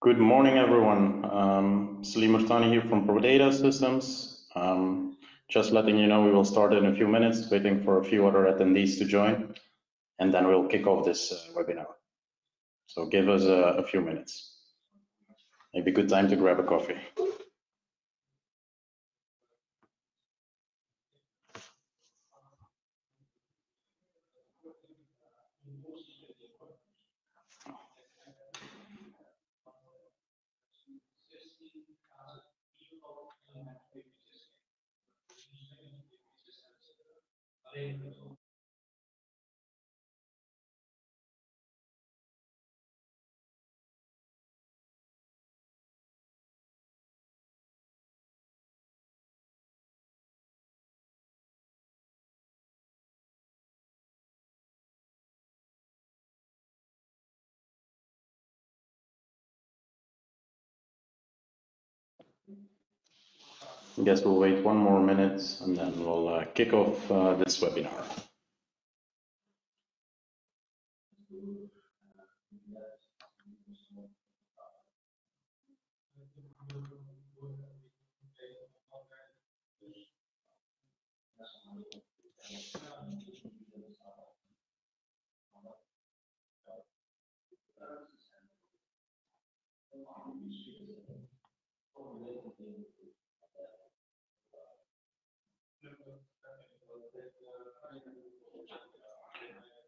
Good morning, everyone. Salim Murtani here from Prodata Systems. Just letting you know we will start in a few minutes, waiting for a few other attendees to join, and then we'll kick off this webinar. So give us a few minutes. Maybe a good time to grab a coffee. I guess we'll wait 1 more minute and then we'll kick off this webinar.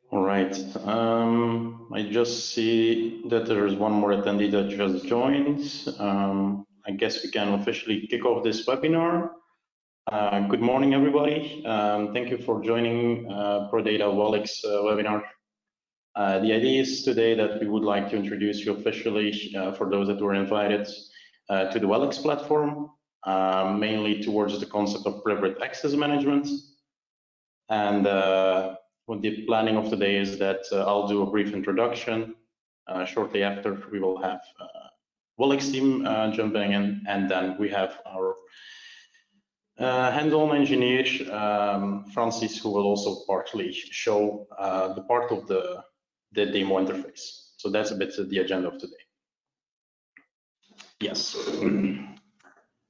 All right, I just see that there is 1 more attendee that just joined. I guess we can officially kick off this webinar. Good morning, everybody. Thank you for joining Prodata Wallix webinar. The idea is today that we would like to introduce you officially, for those that were invited, to the Wallix platform, mainly towards the concept of privileged access management. And what the planning of today is that I'll do a brief introduction. Shortly after, we will have Wallix team jumping in, and then we have our hands-on engineer, Francis, who will also partly show the part of the demo interface. So that's a bit the agenda of today. Yes.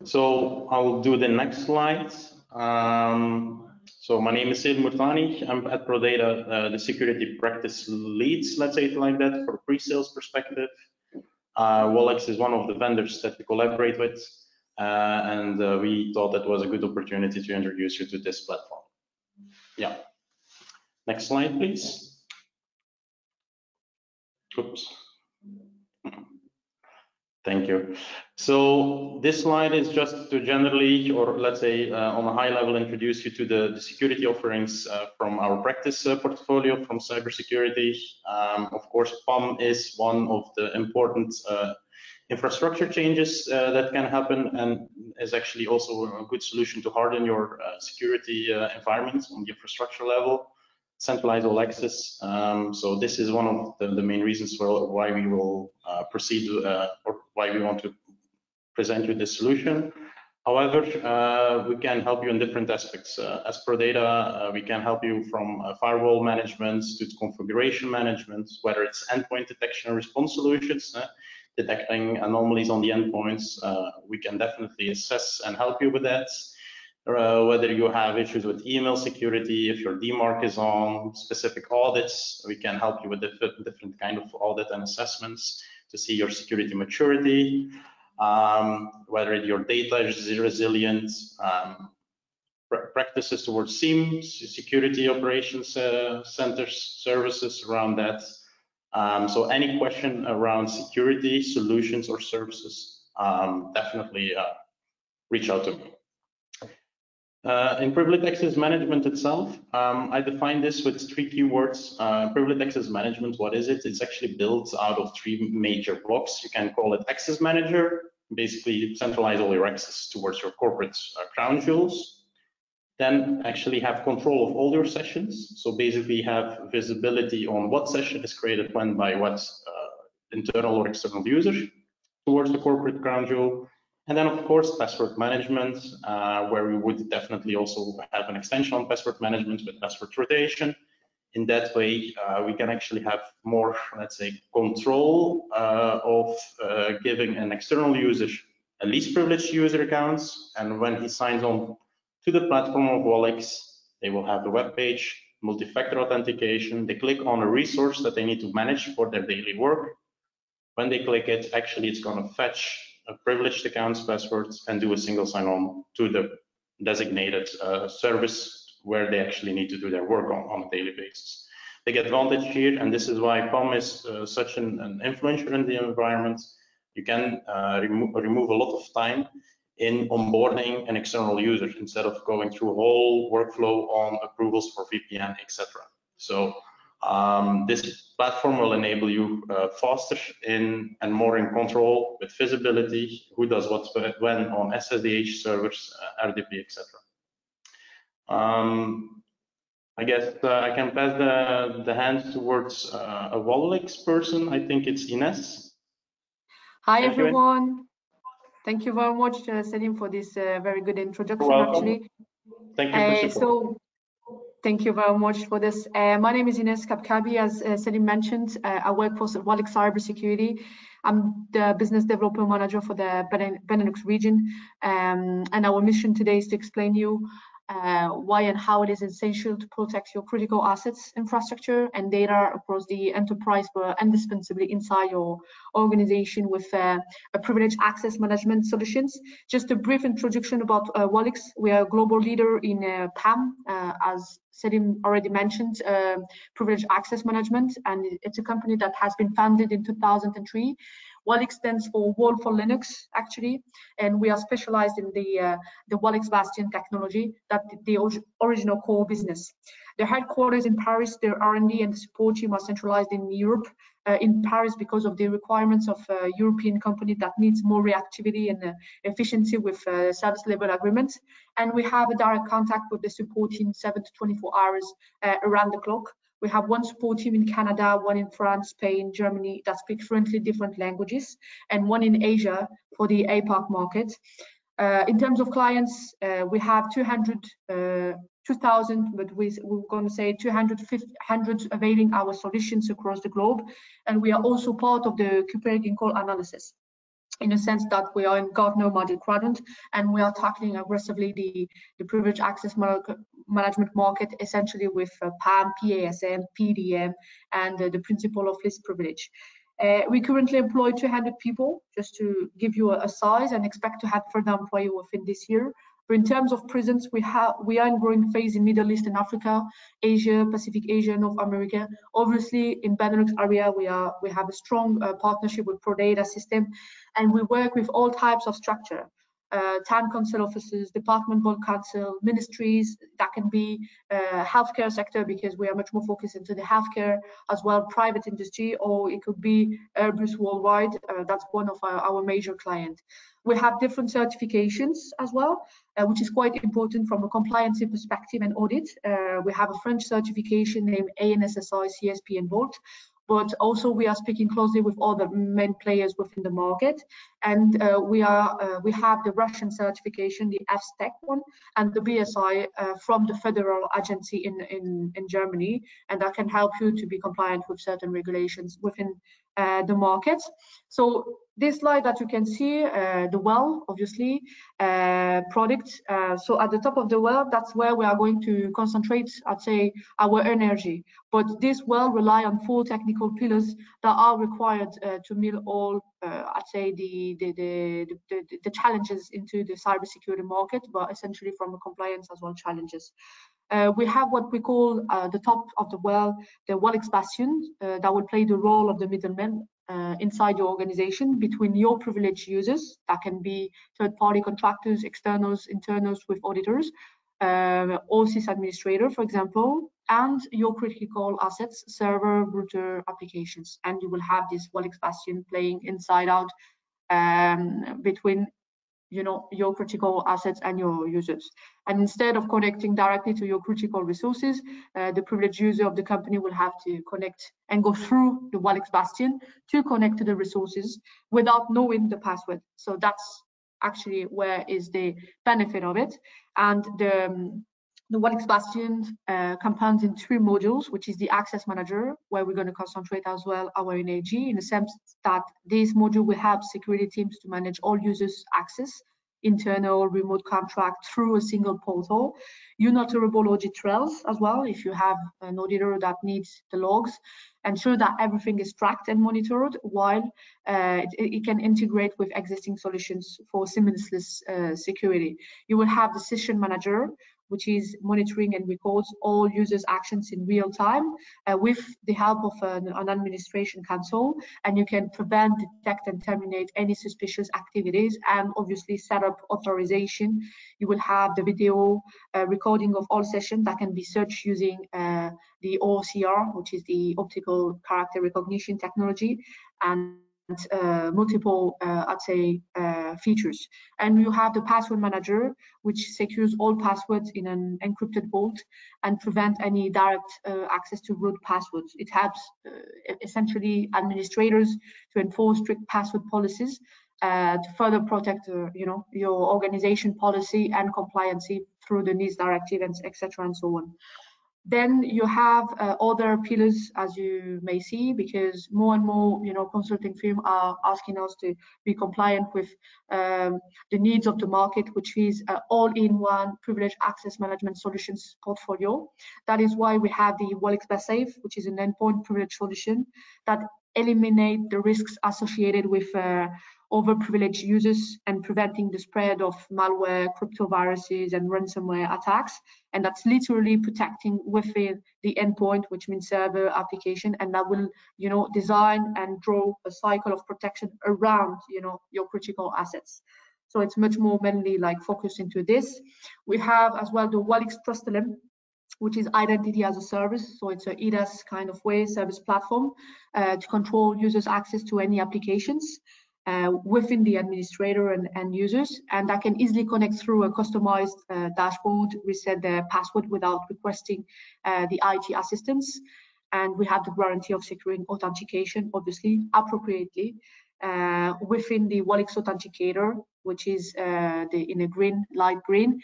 So I'll do the next slide. So my name is Salim Murtani. I'm at Prodata, the security practice leads, let's say it like that, for pre-sales perspective. Wallix is one of the vendors that we collaborate with, and we thought that was a good opportunity to introduce you to this platform. Yeah. Next slide, please. Oops. Thank you. So this slide is just to generally, or let's say on a high level, introduce you to the security offerings from our practice portfolio from cybersecurity. Of course, PAM is one of the important infrastructure changes that can happen, and is actually also a good solution to harden your security environments on the infrastructure level. Centralize all access. So this is one of the main reasons for why we will proceed or why we want to present you this solution. However, we can help you in different aspects. As Prodata, we can help you from firewall management to configuration management, whether it's endpoint detection and response solutions, detecting anomalies on the endpoints. We can definitely assess and help you with that. Whether you have issues with email security, if your DMARC is on, specific audits, we can help you with different kind of audit and assessments to see your security maturity, whether your data is resilient, practices towards SIEM, security operations centers, services around that. So any question around security solutions or services, definitely reach out to me. In privileged access management itself, I define this with 3 keywords. Privileged access management, what is it? It's actually built out of 3 major blocks. You can call it access manager, basically centralize all your access towards your corporate crown jewels. Then actually have control of all your sessions. So basically have visibility on what session is created when by what internal or external user towards the corporate crown jewel. And then, of course, password management, where we would definitely also have an extension on password management with password rotation. In that way, we can actually have more, let's say, control of giving an external user a least privileged user accounts, and when he signs on to the platform of Wallix, they will have the web page, multi-factor authentication. They click on a resource that they need to manage for their daily work. When they click it, actually it's going to fetch a privileged accounts passwords and do a single sign-on to the designated service where they actually need to do their work on a daily basis. The advantage here, and this is why PAM is such an influencer in the environment, you can remove a lot of time in onboarding an external user instead of going through a whole workflow on approvals for VPN, etc. So this platform will enable you faster and more in control with visibility, who does what when on SSDH servers, RDP, etc. I guess I can pass the hand towards a Wallix person. I think it's Ines. Hi, everyone. Thank you very much, Selim, for this very good introduction. You're welcome. Actually, thank you for support. Thank you very much for this. My name is Ines Kapkabi. As Selim mentioned, I work for Wallix Cybersecurity. I'm the business development manager for the Benelux region, and our mission today is to explain you why and how it is essential to protect your critical assets, infrastructure, and data across the enterprise, but indispensably inside your organization with a privileged access management solutions. Just a brief introduction about Wallix. We are a global leader in PAM, as Selim already mentioned, privileged access management, and it's a company that has been founded in 2003. Wallix stands for Wall for Linux, actually, and we are specialized in the Wallix Bastion technology, that the original core business. The headquarters in Paris, their R&D and the support team are centralized in Europe, in Paris, because of the requirements of a European company that needs more reactivity and efficiency with service level agreements. And we have a direct contact with the support team 7 to 24 hours around the clock. We have one support team in Canada, one in France, Spain, Germany, that speak fluently different languages, and one in Asia for the APAC market. In terms of clients, we have 2,000, but we're going to say 200 availing our solutions across the globe. And we are also part of the Copernican call analysis, in a sense that we are in Gartner Magic Quadrant, and we are tackling aggressively the privileged access management market, essentially with PAM, PASM, PDM, and the principle of least privilege. We currently employ 200 people, just to give you a size, and expect to have further employee within this year. But in terms of presence, we are in growing phase in Middle East and Africa, Asia, Pacific Asia, North America. Obviously, in Benelux area, we have a strong partnership with Prodata system, and we work with all types of structure. Town council offices, departmental council, ministries, that can be healthcare sector, because we are much more focused into the healthcare, as well private industry, or it could be Airbus worldwide. That's one of our major clients. We have different certifications as well, which is quite important from a compliance perspective and audit. We have a French certification named ANSSI, CSP, and Vault. But also we are speaking closely with all the main players within the market, and we have the Russian certification, the FSTEC one, and the BSI from the federal agency in Germany, and that can help you to be compliant with certain regulations within the market. So this slide that you can see, the well, obviously, product. So at the top of the well, that's where we are going to concentrate, I'd say, our energy. But this well rely on 4 technical pillars that are required to meet all, I'd say, the challenges into the cybersecurity market, but essentially from a compliance as well challenges. We have what we call the top of the well, the Wallix Bastion, that will play the role of the middleman inside your organization between your privileged users, that can be third-party contractors, externals, internals with auditors, OSIS administrator, for example, and your critical assets, server, router, applications. And you will have this Wallix Bastion playing inside out between your critical assets and your users. And instead of connecting directly to your critical resources, the privileged user of the company will have to connect and go through the Wallix Bastion to connect to the resources without knowing the password. So that's actually where is the benefit of it. And The Wallix Bastion compounds in 3 modules, which is the Access Manager, where we're going to concentrate as well our energy, in the sense that this module will help security teams to manage all users' access, internal, remote contract through a single portal. Unalterable audit trails as well, if you have an auditor that needs the logs, ensure that everything is tracked and monitored, while it can integrate with existing solutions for seamless security. You will have the Session Manager, which is monitoring and records all users' actions in real time with the help of an administration console, and you can prevent, detect, and terminate any suspicious activities, and obviously set up authorization. You will have the video recording of all sessions that can be searched using the OCR, which is the optical character recognition technology, and multiple, I'd say, features. And you have the Password Manager, which secures all passwords in an encrypted vault and prevent any direct access to root passwords. It helps essentially administrators to enforce strict password policies to further protect, your organization policy and compliancy through the NIST directive, and etc. and so on. Then you have other pillars, as you may see, because more and more, consulting firms are asking us to be compliant with the needs of the market, which is all-in-one privileged access management solutions portfolio. That is why we have the Wallix Safe, which is an endpoint privilege solution that eliminate the risks associated with overprivileged users and preventing the spread of malware, cryptoviruses, and ransomware attacks. And that's literally protecting within the endpoint, which means server application, and that will, design and draw a cycle of protection around, your critical assets. So it's much more mainly like focused into this. We have as well the Wallix Trust Element, which is identity as a service. So it's a IDaaS kind of way, service platform to control users' access to any applications within the administrator and users, and that can easily connect through a customized dashboard, reset their password without requesting the IT assistance. And we have the guarantee of securing authentication, obviously, appropriately within the Wallix Authenticator, which is in a green, light green,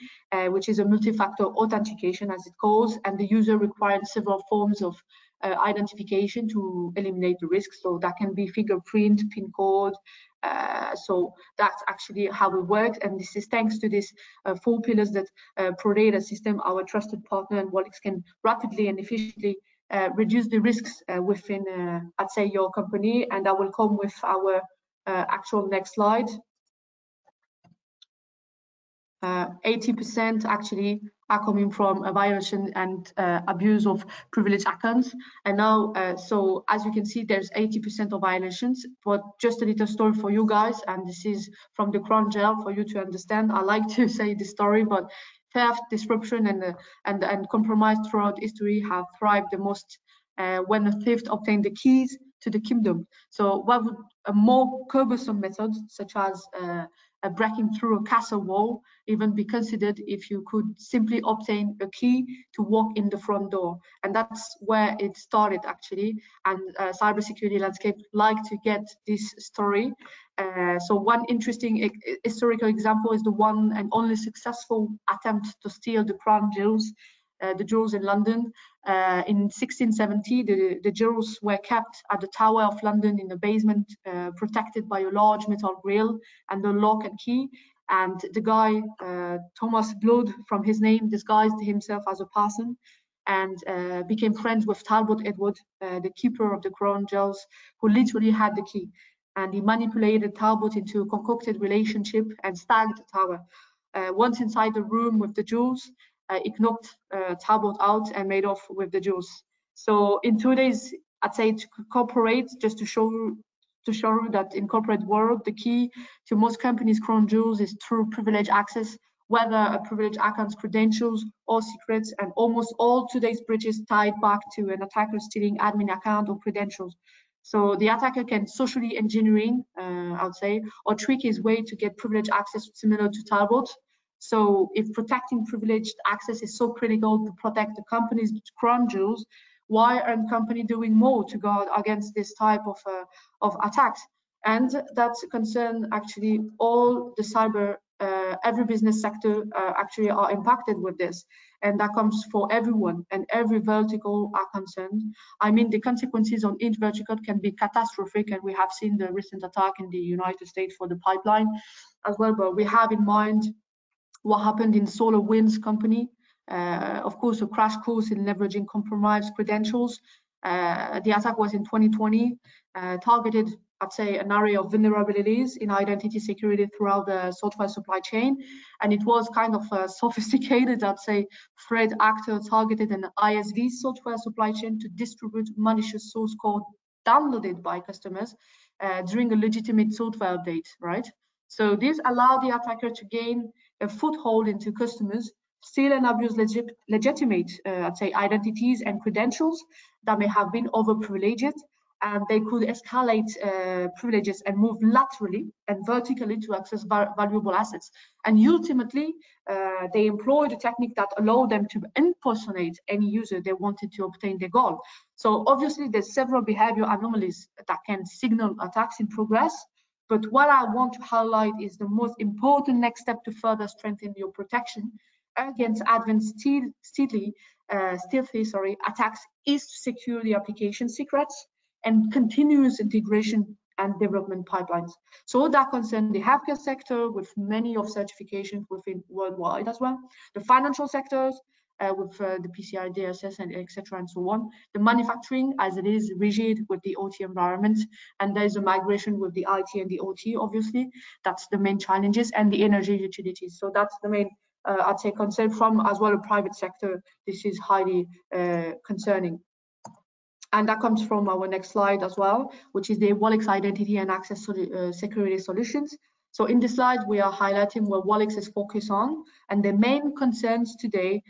which is a multi-factor authentication, as it calls, and the user requires several forms of identification to eliminate the risk. So that can be fingerprint, PIN code. So that's actually how it works, and this is thanks to these 4 pillars that Prodata system, our trusted partner, and Wallix can rapidly and efficiently reduce the risks within, I'd say, your company. And that will come with our actual next slide. 80% actually are coming from a violation and abuse of privileged accounts. And now, so as you can see, there's 80% of violations. But just a little story for you guys, and this is from the Crown Jail for you to understand. I like to say this story, but theft, disruption, and compromise throughout history have thrived the most when a thief obtained the keys to the kingdom. So what would a more cumbersome method, such as breaking through a castle wall, even be considered if you could simply obtain a key to walk in the front door? And that's where it started, actually. And cybersecurity landscape like to get this story. So one interesting historical example is the one and only successful attempt to steal the crown jewels, the jewels in London. In 1670, the jewels were kept at the Tower of London in the basement, protected by a large metal grille and a lock and key. And the guy, Thomas Blood, from his name, disguised himself as a parson and became friends with Talbot Edward, the keeper of the crown jewels, who literally had the key. And he manipulated Talbot into a concocted relationship and stagged the tower. Once inside the room with the jewels, it knocked Talbot out and made off with the jewels. So in 2 days, I'd say to cooperate, just to show you that in corporate world, the key to most companies' crown jewels is through privileged access, whether a privileged account's credentials or secrets, and almost all today's breaches tied back to an attacker stealing admin account or credentials. So the attacker can socially engineering, I would say, or trick his way to get privileged access similar to Talbot. So if protecting privileged access is so critical to protect the company's crown jewels, why aren't companies doing more to guard against this type of attacks? And that's a concern, actually, all the cyber every business sector actually are impacted with this, and that comes for everyone, and every vertical are concerned. I mean, the consequences on each vertical can be catastrophic, and we have seen the recent attack in the United States for the pipeline as well, but we have in mind what happened in Solar Winds company. Of course, a crash course in leveraging compromised credentials. The attack was in 2020, targeted, I'd say, an area of vulnerabilities in identity security throughout the software supply chain. And it was kind of a sophisticated, I'd say, threat actor targeted an ISV software supply chain to distribute malicious source code downloaded by customers during a legitimate software update, right? So this allowed the attacker to gain a foothold into customers, steal and abuse legitimate, I'd say, identities and credentials that may have been overprivileged, and they could escalate privileges and move laterally and vertically to access valuable assets. And ultimately, they employed a technique that allowed them to impersonate any user they wanted to obtain their goal. So obviously, there's several behavior anomalies that can signal attacks in progress. But what I want to highlight is the most important next step to further strengthen your protection against advanced stealthy attacks is to secure the application secrets and continuous integration and development pipelines. So that concerns the healthcare sector with many of certifications within worldwide as well, the financial sectors with the PCI DSS and etc. and so on, the manufacturing as it is rigid with the OT environment, and there's a migration with the IT and the OT, obviously. That's the main challenges, and the energy utilities. So that's the main, I'd say, concern from as well a private sector. This is highly concerning. And that comes from our next slide as well, which is the Wallix identity and access security solutions. So in this slide, we are highlighting what Wallix is focused on, and the main concerns today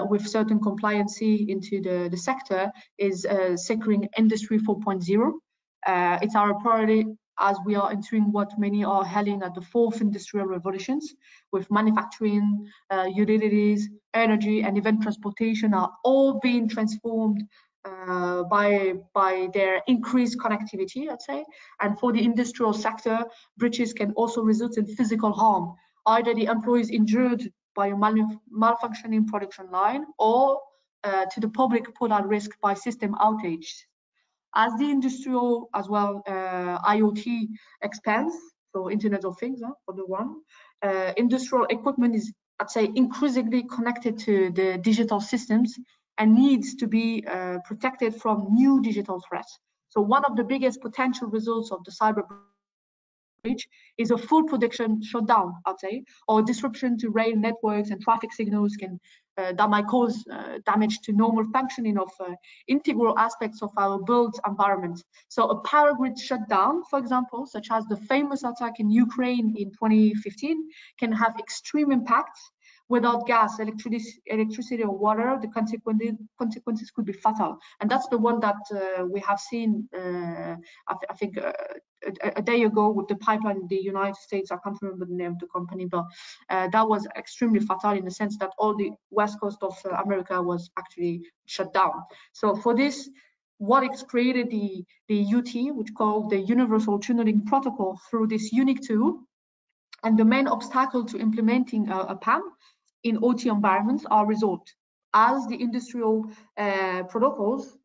with certain compliancy into the sector is securing Industry 4.0. It's our priority as we are entering what many are hailing at the fourth industrial revolutions, with manufacturing, utilities, energy, and even transportation are all being transformed by their increased connectivity, I'd say. And for the industrial sector, breaches can also result in physical harm, either the employees injured by a malfunctioning production line, or to the public put at risk by system outage. As the industrial as well IoT expands, so Internet of Things for the one, industrial equipment is, I'd say, increasingly connected to the digital systems and needs to be protected from new digital threats. So one of the biggest potential results of the cyber breach is a full production shutdown, I'd say, or disruption to rail networks and traffic signals that might cause damage to normal functioning of integral aspects of our built environment. So a power grid shutdown, for example, such as the famous attack in Ukraine in 2015, can have extreme impacts. Without gas, electricity or water, the consequences could be fatal. And that's the one that we have seen, I think, a day ago with the pipeline in the United States. I can't remember the name of the company, but that was extremely fatal in the sense that all the west coast of America was actually shut down. So for this, Wallix created the UT, which called the Universal Tunneling Protocol, through this unique tool. And the main obstacle to implementing a PAM in OT environments are resolved as the industrial protocols,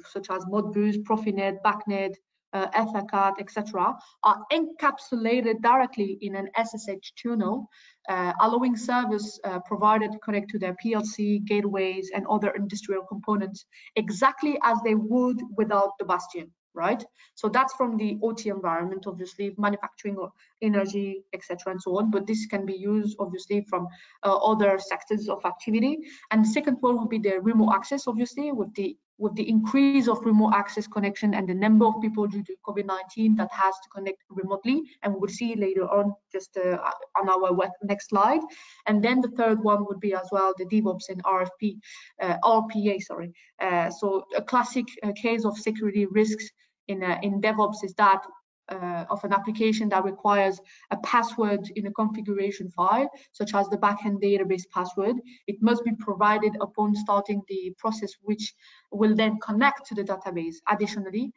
such as Modbus, Profinet, BACnet, Ethercad, etc., are encapsulated directly in an SSH tunnel, allowing servers provided to connect to their PLC, gateways, and other industrial components exactly as they would without the bastion, right? So that's from the OT environment, obviously, manufacturing, or energy, etc., and so on. But this can be used, obviously, from other sectors of activity. And the second one would be the remote access, obviously, with the increase of remote access connection and the number of people due to COVID-19 that has to connect remotely. And we will see later on, just on our next slide. And then the third one would be as well the DevOps and RPA, sorry. So a classic case of security risks in DevOps is that an application that requires a password in a configuration file, such as the backend database password. It must be provided upon starting the process, which will then connect to the database. Additionally,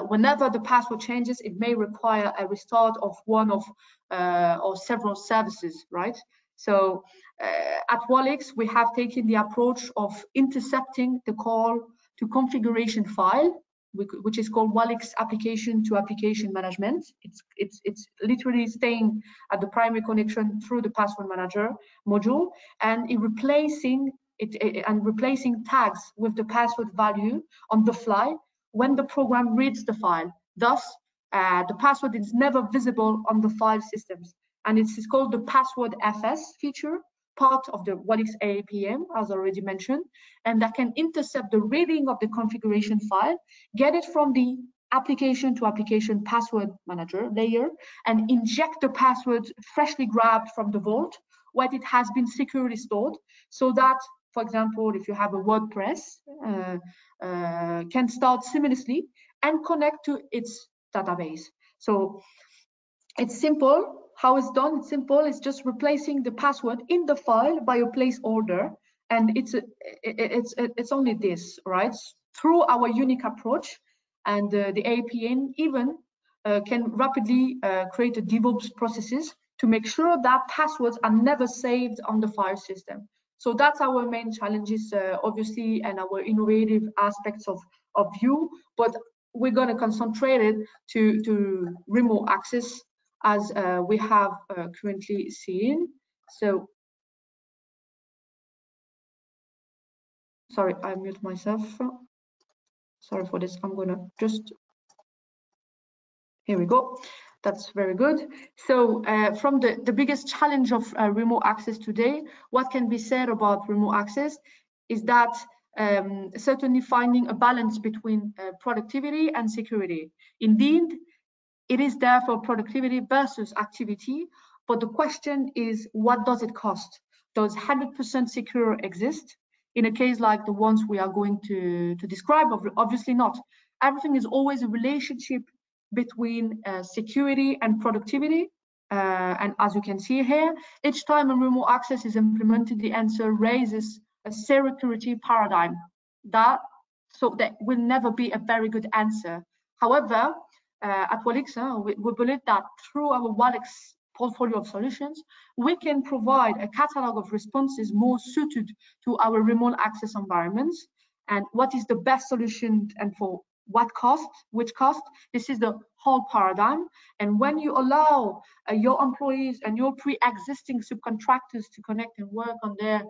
whenever the password changes, it may require a restart of one of or several services, right? So at Wallix, we have taken the approach of intercepting the call to configuration file, which is called Wallix application to application management. It's literally staying at the primary connection through the password manager module, and replacing tags with the password value on the fly when the program reads the file. Thus, the password is never visible on the file systems, and it's called the password FS feature, part of the Wallix APM, as already mentioned, and that can intercept the reading of the configuration file, get it from the application to application password manager layer, and inject the password freshly grabbed from the vault where it has been securely stored, so that, for example, if you have a WordPress, can start seamlessly and connect to its database. So it's simple. How it's done? It's simple. It's just replacing the password in the file by a placeholder, and it's only this, right? Through our unique approach, and the APN even can rapidly create a DevOps processes to make sure that passwords are never saved on the file system. So that's our main challenges, obviously, and our innovative aspects of view. But we're going to concentrate it to remote access, as we have currently seen. So, sorry, I mute myself. Sorry for this. I'm gonna just, here we go. That's very good. So from the biggest challenge of remote access today, what can be said about remote access is that certainly finding a balance between productivity and security. Indeed, it is there for productivity versus activity, but the question is, what does it cost? Does 100% secure exist? In a case like the ones we are going to describe, obviously not. Everything is always a relationship between security and productivity. And as you can see here, each time a remote access is implemented, the answer raises a security paradigm. So that will never be a very good answer. However, at Wallix, we believe that through our Wallix portfolio of solutions, we can provide a catalog of responses more suited to our remote access environments. And what is the best solution and for what cost, which cost? This is the whole paradigm. And when you allow your employees and your pre-existing subcontractors to connect and work on their,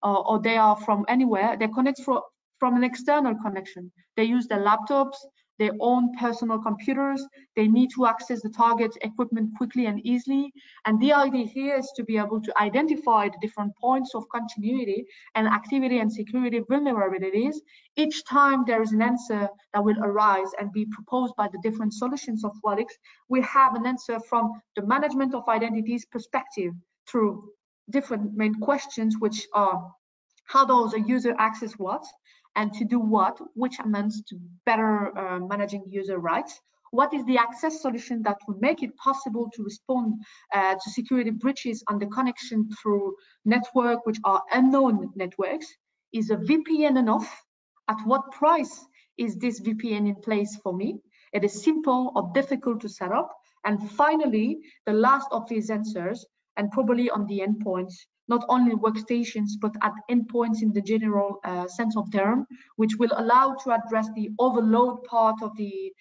or they are from anywhere, they connect from an external connection. They use their laptops, their own personal computers. They need to access the target equipment quickly and easily. And the idea here is to be able to identify the different points of continuity and activity and security vulnerabilities. Each time there is an answer that will arise and be proposed by the different solutions of Wallix, we have an answer from the management of identities perspective through different main questions, which are, how does a user access what? And to do what, which amounts to better managing user rights. What is the access solution that will make it possible to respond to security breaches on the connection through network, which are unknown networks? Is a VPN enough? At what price is this VPN in place for me? It is simple or difficult to set up. And finally, the last of these answers, and probably on the endpoints, not only workstations, but at endpoints in the general sense of term, which will allow to address the overload part of the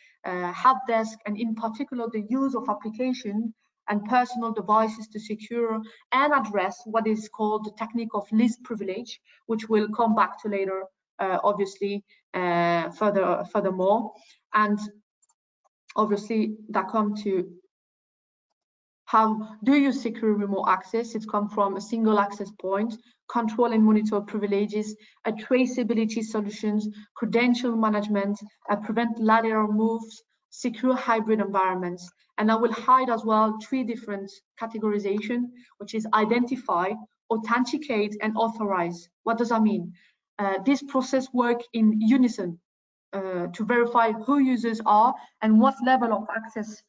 help desk, and in particular the use of application and personal devices to secure and address what is called the technique of least privilege, which we'll come back to later, obviously, furthermore. And obviously that comes to how do you secure remote access? It's come from a single access point, control and monitor privileges, a traceability solutions, credential management, prevent lateral moves, secure hybrid environments. And I will hide as well 3 different categorization, which is identify, authenticate, and authorize. What does that mean? This process work in unison to verify who users are and what level of access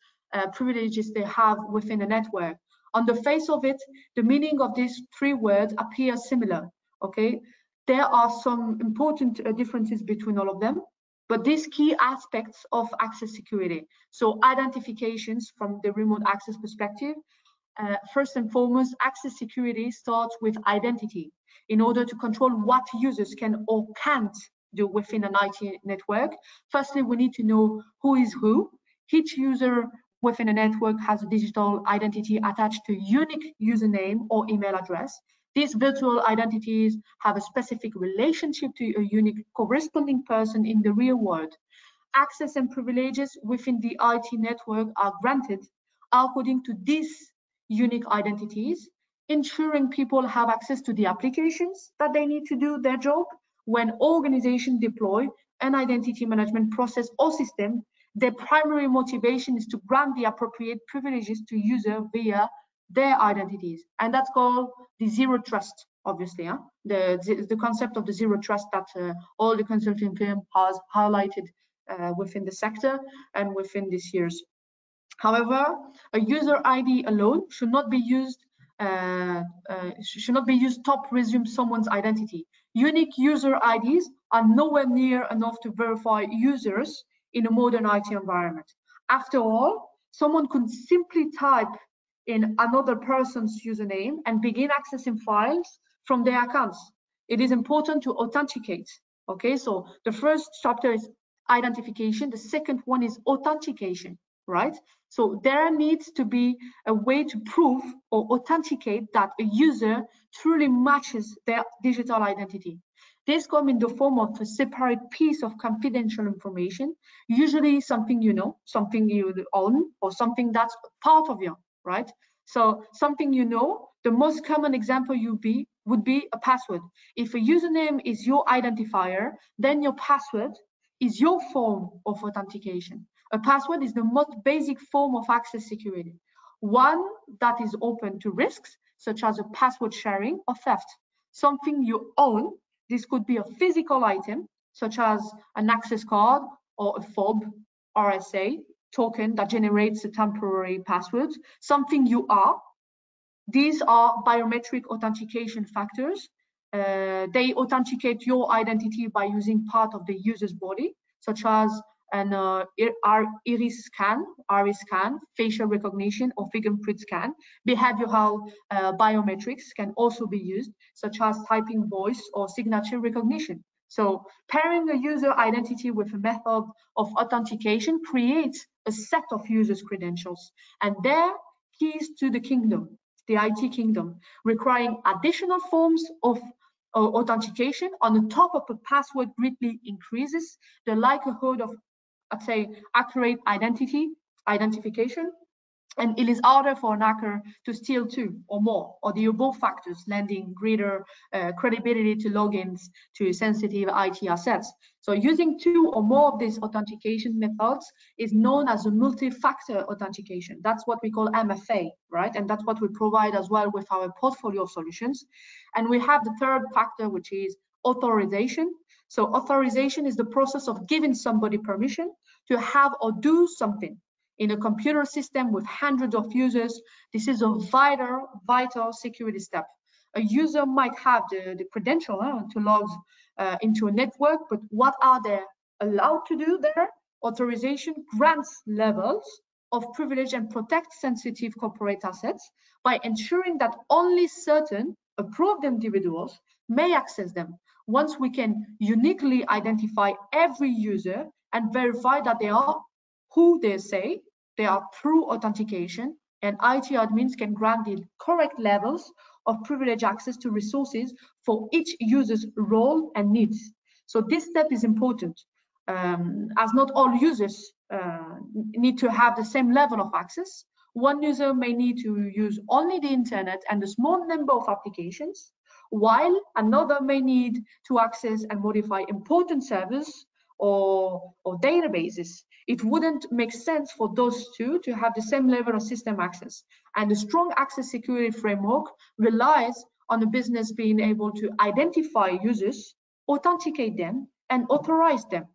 privileges they have within a network. On the face of it, the meaning of these three words appears similar, okay? There are some important differences between all of them, but these key aspects of access security, so identifications from the remote access perspective, first and foremost, access security starts with identity in order to control what users can or can't do within an IT network. Firstly, we need to know who is who. Each user within a network has a digital identity attached to a unique username or email address. These virtual identities have a specific relationship to a unique corresponding person in the real world. Access and privileges within the IT network are granted according to these unique identities, ensuring people have access to the applications that they need to do their job. When organizations deploy an identity management process or system, their primary motivation is to grant the appropriate privileges to users via their identities. And that's called the zero trust, obviously. Huh? The concept of the zero trust that all the consulting firm has highlighted within the sector and within these years. However, a user ID alone should not be used to presume someone's identity. Unique user IDs are nowhere near enough to verify users in a modern IT environment. After all, someone could simply type in another person's username and begin accessing files from their accounts. It is important to authenticate. Okay, so the first chapter is identification, the second one is authentication, right? So there needs to be a way to prove or authenticate that a user truly matches their digital identity. This comes in the form of a separate piece of confidential information, usually something you know, something you own, or something that's part of you, right? So something you know, the most common example would be a password. If a username is your identifier, then your password is your form of authentication. A password is the most basic form of access security, one that is open to risks, such as a password sharing or theft. Something you own, this could be a physical item, such as an access card or a fob, RSA, token that generates a temporary password. Something you are, these are biometric authentication factors. They authenticate your identity by using part of the user's body, such as an iris scan, facial recognition, or fingerprint scan. Behavioral biometrics can also be used, such as typing voice or signature recognition. So pairing a user identity with a method of authentication creates a set of users' credentials, and they're keys to the kingdom, the IT kingdom, requiring additional forms of authentication on the top of a password greatly increases the likelihood of, I'd say, accurate identification, and it is harder for an hacker to steal two or more or the above factors, lending greater credibility to logins to sensitive IT assets. So using two or more of these authentication methods is known as a multi-factor authentication. That's what we call MFA, right? And that's what we provide as well with our portfolio of solutions. And we have the third factor, which is authorization. So authorization is the process of giving somebody permission to have or do something. In a computer system with hundreds of users, this is a vital security step. A user might have the credential to log into a network, but what are they allowed to do there? Authorization grants levels of privilege and protects sensitive corporate assets by ensuring that only certain approved individuals may access them. Once we can uniquely identify every user and verify that they are who they say they are through authentication, and IT admins can grant the correct levels of privileged access to resources for each user's role and needs. So this step is important, as not all users need to have the same level of access. One user may need to use only the internet and a small number of applications, while another may need to access and modify important servers or databases. It wouldn't make sense for those two to have the same level of system access. And the strong access security framework relies on the business being able to identify users, authenticate them, and authorize them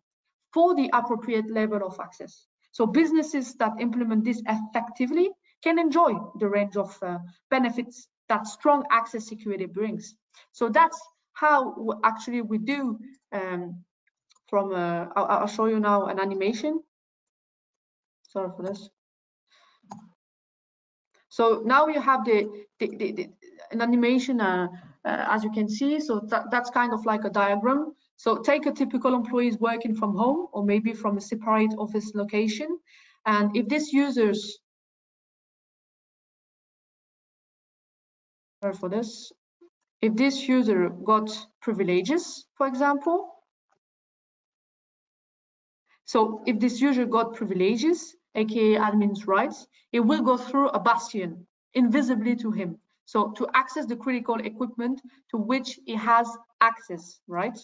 for the appropriate level of access. So businesses that implement this effectively can enjoy the range of benefits that strong access security brings. So that's how actually we do I'll show you now an animation. Sorry for this. So now you have an animation, as you can see. So that's kind of like a diagram. So take a typical employee working from home or maybe from a separate office location. And if this users, sorry for this, if this user got privileges, for example, so if this user got privileges, aka admin's rights, it will go through a bastion invisibly to him. So to access the critical equipment to which he has access, right?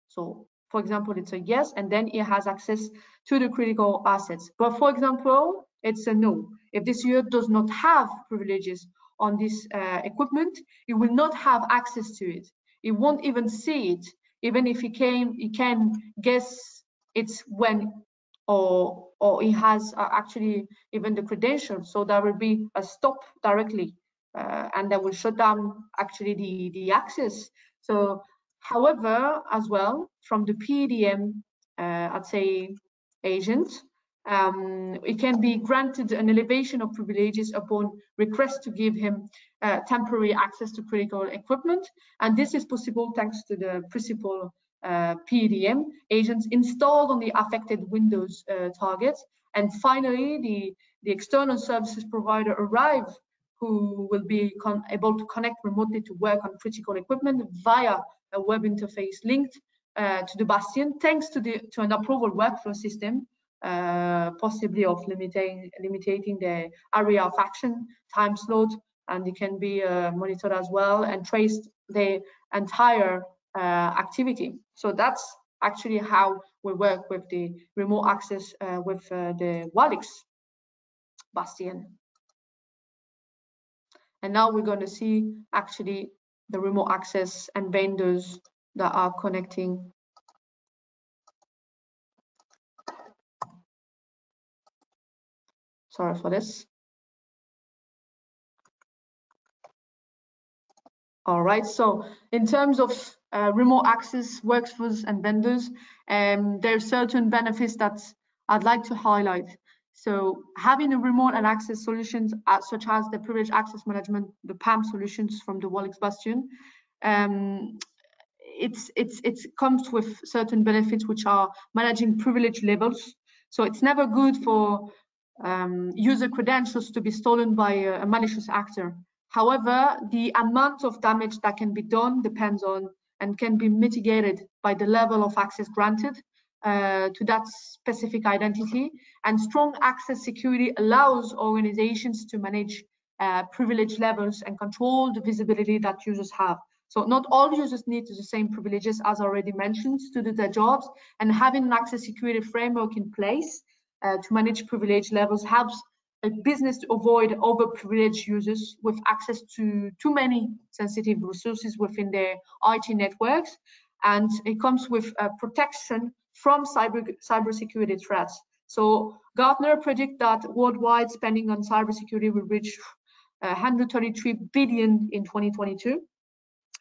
So for example, it's a yes, and then he has access to the critical assets. But for example, it's a no. If this user does not have privileges on this equipment, he will not have access to it. He won't even see it. Even if he can guess it's when or he has actually even the credentials, so there will be a stop directly and that will shut down actually the access. So however, as well, from the PDM I'd say agent, it can be granted an elevation of privileges upon request to give him temporary access to critical equipment, and this is possible thanks to the principal PDM agents installed on the affected Windows targets. And finally, the external services provider arrive, who will be able to connect remotely to work on critical equipment via a web interface linked to the bastion, thanks to an approval workflow system, possibly of limiting the area of action, time slot, and it can be monitored as well and traced the entire activity. So that's actually how we work with the remote access with the Wallix bastion. And now we're going to see actually the remote access and vendors that are connecting. Sorry for this. All right, so in terms of remote access workflows and vendors, there are certain benefits that I'd like to highlight. So having a remote and access solutions such as the privileged access management, the PAM solutions from the Wallix bastion, it comes with certain benefits, which are managing privilege levels. So it's never good for user credentials to be stolen by a malicious actor. However, the amount of damage that can be done depends on and can be mitigated by the level of access granted to that specific identity. And strong access security allows organizations to manage privilege levels and control the visibility that users have. So not all users need the same privileges, as already mentioned, to do their jobs, and having an access security framework in place to manage privilege levels helps a business to avoid overprivileged users with access to too many sensitive resources within their IT networks. And it comes with protection from cybersecurity threats. So Gartner predict that worldwide spending on cybersecurity will reach 133 billion in 2022.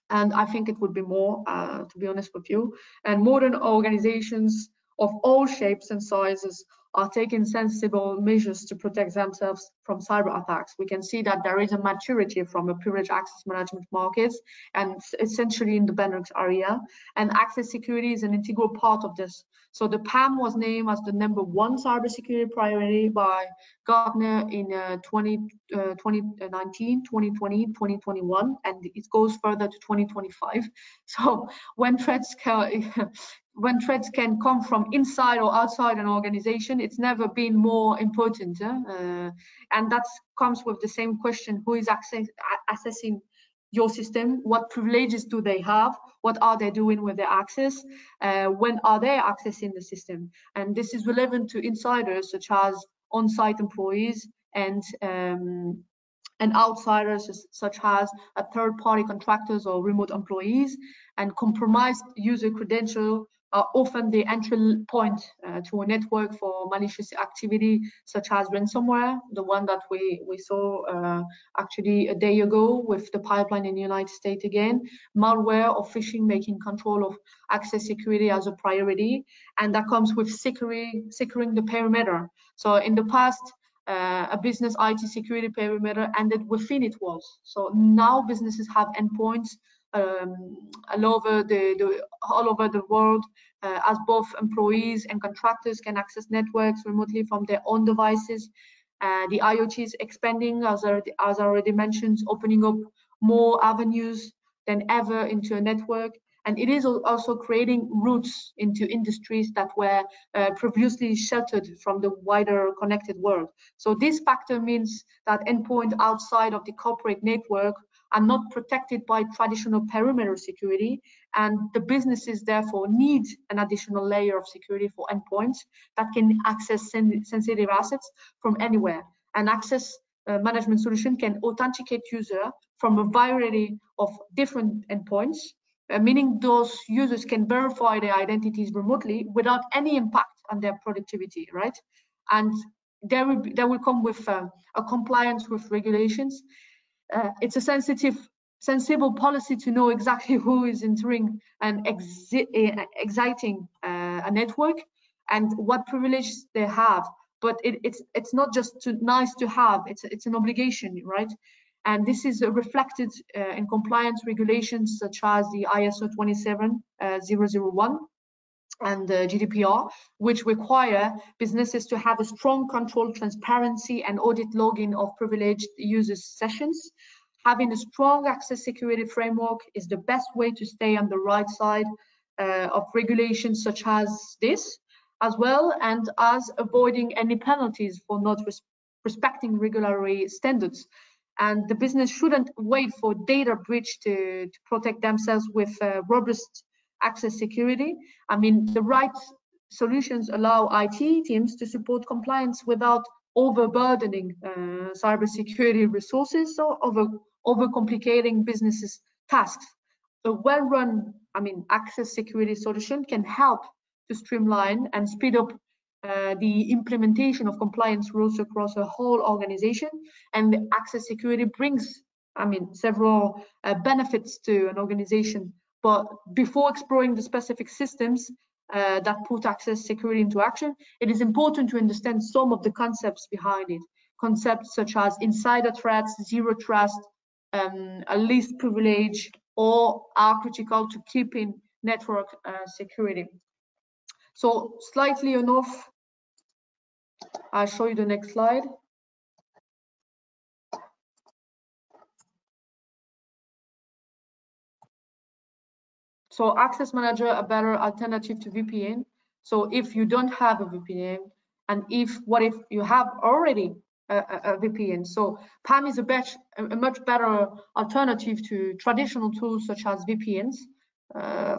And I think it would be more, to be honest with you. And modern organizations of all shapes and sizes are taking sensible measures to protect themselves from cyber attacks. We can see that there is a maturity from a privileged access management markets and essentially in the Benelux area. And access security is an integral part of this. So the PAM was named as the #1 cybersecurity priority by Gartner in 2019, 2020, 2021, and it goes further to 2025. So when threats can come from inside or outside an organization, it's never been more important. And that comes with the same question: who is assessing your system? What privileges do they have? What are they doing with their access? When are they accessing the system? And this is relevant to insiders such as on-site employees and outsiders such as third-party contractors or remote employees, and compromised user credential are often the entry point to a network for malicious activity, such as ransomware, the one that we saw actually a day ago with the pipeline in the United States again, malware or phishing, making control of access security as a priority, and that comes with securing the perimeter. So in the past, a business IT security perimeter ended within its walls. So now businesses have endpoints all over the world, as both employees and contractors can access networks remotely from their own devices. The IoT is expanding, as I already mentioned, opening up more avenues than ever into a network. And it is also creating routes into industries that were previously sheltered from the wider connected world. So this factor means that endpoints outside of the corporate network are not protected by traditional perimeter security, and the businesses therefore need an additional layer of security for endpoints that can access sensitive assets from anywhere. An access management solution can authenticate user from a variety of different endpoints, meaning those users can verify their identities remotely without any impact on their productivity, right? And they will come with a compliance with regulations. It's a sensible policy to know exactly who is entering and exiting a network and what privileges they have. But it's not just nice to have, it's an obligation, right? And this is reflected in compliance regulations such as the ISO 27001 and the GDPR, which require businesses to have a strong control, transparency, and audit logging of privileged users' sessions. Having a strong access security framework is the best way to stay on the right side of regulations such as this, as well, and as avoiding any penalties for not respecting regulatory standards. And the business shouldn't wait for data breach to protect themselves with robust access security. I mean, the right solutions allow IT teams to support compliance without overburdening cybersecurity resources or overcomplicating businesses' tasks. A well-run, access security solution can help to streamline and speed up the implementation of compliance rules across a whole organization. And the access security brings, several benefits to an organization. But before exploring the specific systems that put access security into action, it is important to understand some of the concepts behind it. Concepts such as insider threats, zero trust, a least privilege, or are critical to keeping network security. So slightly enough, I'll show you the next slide. So Access Manager, a better alternative to VPN. So if you don't have a VPN, and what if you have already a VPN? So PAM is a much better alternative to traditional tools such as VPNs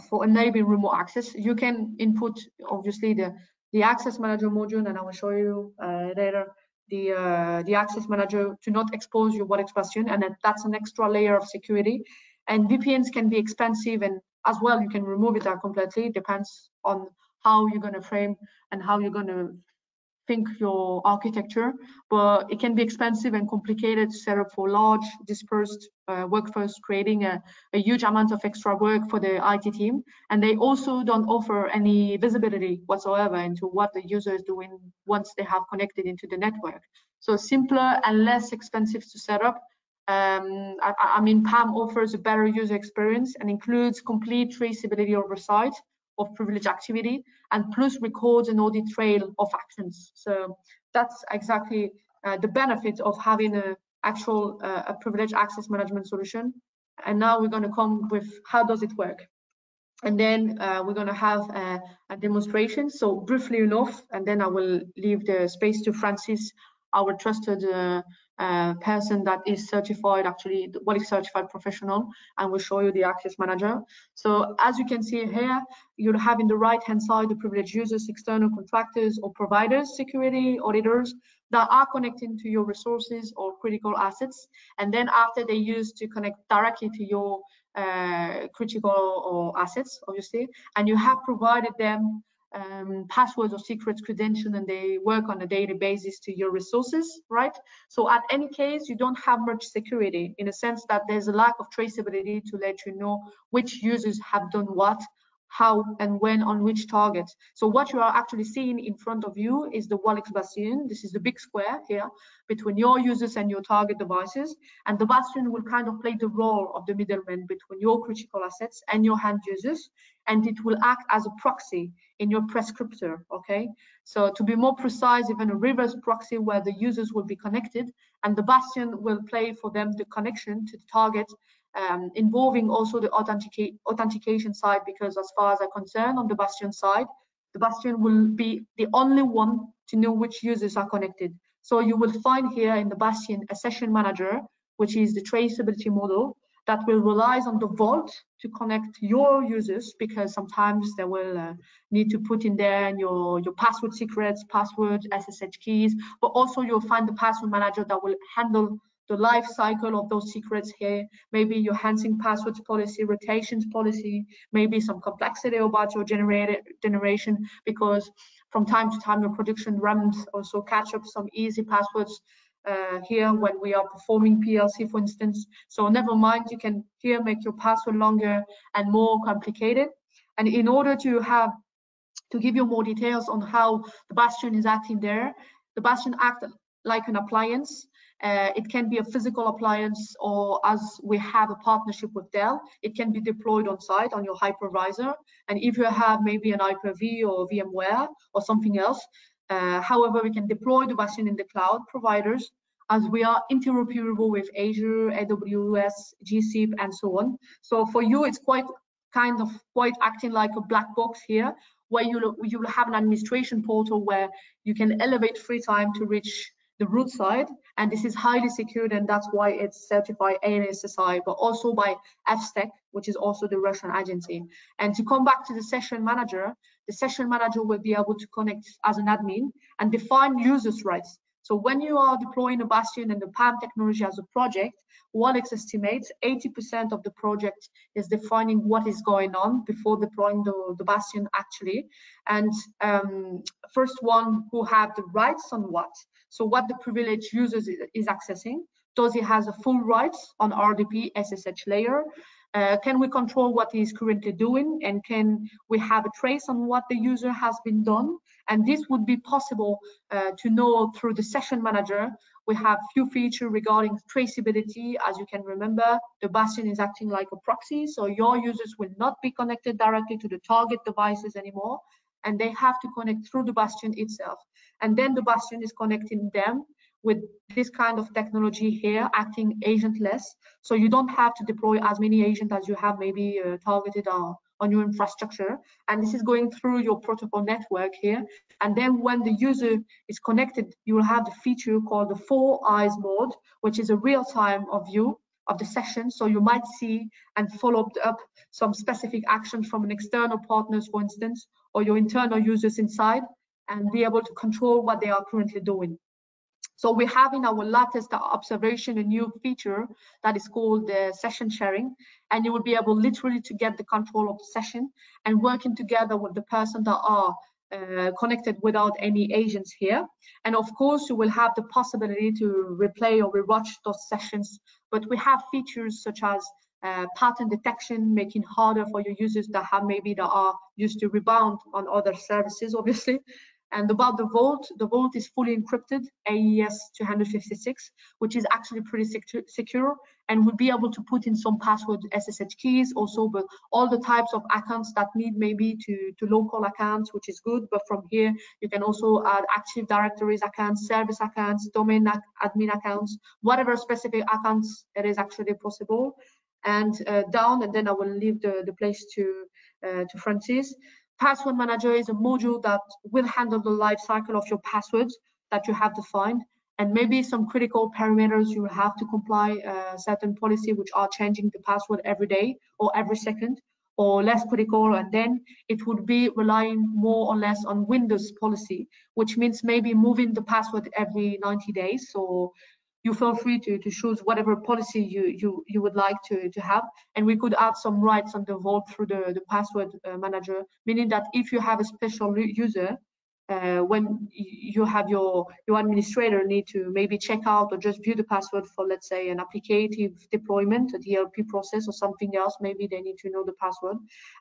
for enabling remote access. You can input, obviously, the Access Manager module, and I will show you later the Access Manager to not expose your Wallix bastion, and that's an extra layer of security. And VPNs can be expensive, and as well, you can remove it completely. It depends on how you're going to frame and how you're going to think your architecture. But it can be expensive and complicated to set up for large dispersed workforce, creating a huge amount of extra work for the IT team. And they also don't offer any visibility whatsoever into what the user is doing once they have connected into the network. So simpler and less expensive to set up. PAM offers a better user experience and includes complete traceability oversight of privileged activity, and plus records an audit trail of actions. So that's exactly the benefit of having a privileged access management solution. And now we're going to come with how does it work. And then we're going to have a demonstration. So briefly enough, and then I will leave the space to Francis, our trusted person that is certified, actually, Wallix certified professional, and we'll show you the Access Manager. So as you can see here, you'll have in the right-hand side the privileged users, external contractors or providers, security auditors that are connecting to your resources or critical assets. And then after they use to connect directly to your critical or assets, obviously, and you have provided them passwords or secret credentials, and they work on a daily basis to your resources, right? So at any case, you don't have much security in a sense that there's a lack of traceability to let you know which users have done what, how and when on which target. So what you are actually seeing in front of you is the Wallix bastion. This is the big square here between your users and your target devices. And the bastion will kind of play the role of the middleman between your critical assets and your end users. And it will act as a proxy in your prescriptor, okay? So to be more precise, even a reverse proxy where the users will be connected and the bastion will play for them the connection to the target, involving also the authentication side, because as far as I'm concerned, on the bastion side, the bastion will be the only one to know which users are connected. So you will find here in the bastion a session manager, which is the traceability model that will rely on the vault to connect your users, because sometimes they will need to put in there your password secrets, passwords, SSH keys, but also you'll find the password manager that will handle the life cycle of those secrets here, maybe your enhancing passwords policy, rotations policy, maybe some complexity about your generation, because from time to time your production runs also catch up some easy passwords here when we are performing PLC, for instance. So never mind, you can here make your password longer and more complicated. And in order to give you more details on how the bastion is acting there, the bastion acts like an appliance. It can be a physical appliance, or as we have a partnership with Dell, it can be deployed on site on your hypervisor. And if you have maybe an Hyper-V or VMware or something else, however, we can deploy the bastion in the cloud providers, as we are interoperable with Azure, AWS, GCP, and so on. So for you, it's quite acting like a black box here, where you will have an administration portal where you can elevate free time to reach the root side, and this is highly secured, and that's why it's certified ANSSI, but also by FSTEC, which is also the Russian agency. And to come back to the session manager will be able to connect as an admin and define users' rights. So when you are deploying a bastion and the PAM technology as a project, Wallix estimates 80% of the project is defining what is going on before deploying the bastion actually. And first one, who have the rights on what? So what the privileged users is accessing. Does he has a full rights on RDP SSH layer? Can we control what he is currently doing? And can we have a trace on what the user has been done? And this would be possible to know through the session manager. We have few features regarding traceability. As you can remember, the bastion is acting like a proxy. So your users will not be connected directly to the target devices anymore, and they have to connect through the bastion itself. And then the bastion is connecting them with this kind of technology here, acting agentless. So you don't have to deploy as many agents as you have maybe targeted on your infrastructure. And this is going through your protocol network here. And then when the user is connected, you will have the feature called the 4 eyes mode, which is a real-time view of the session. So you might see and follow up some specific actions from an external partners, for instance, or your internal users inside, and be able to control what they are currently doing. So we have in our latest observation a new feature that is called the session sharing, and you will be able literally to get the control of the session and working together with the person that are connected without any agents here. And of course, you will have the possibility to replay or rewatch those sessions, but we have features such as pattern detection, making harder for your users that are used to rebound on other services, obviously. And about the vault is fully encrypted, AES 256, which is actually pretty secure, and will be able to put in some password SSH keys also, but all the types of accounts that need maybe to local accounts, which is good. But from here, you can also add Active Directories accounts, service accounts, domain admin accounts, whatever specific accounts it is actually possible. And down, and then I will leave the place to Francis. Password Manager is a module that will handle the life cycle of your passwords that you have defined, and maybe some critical parameters you have to comply certain policy which are changing the password every day or every second, or less critical, and then it would be relying more or less on Windows policy, which means maybe moving the password every 90 days. So you feel free to choose whatever policy you would like to have, and we could add some rights on the vault through the password manager, meaning that if you have a special user, when you have your administrator need to maybe check out or just view the password for, let's say, an applicative deployment, a DLP process or something else, maybe they need to know the password,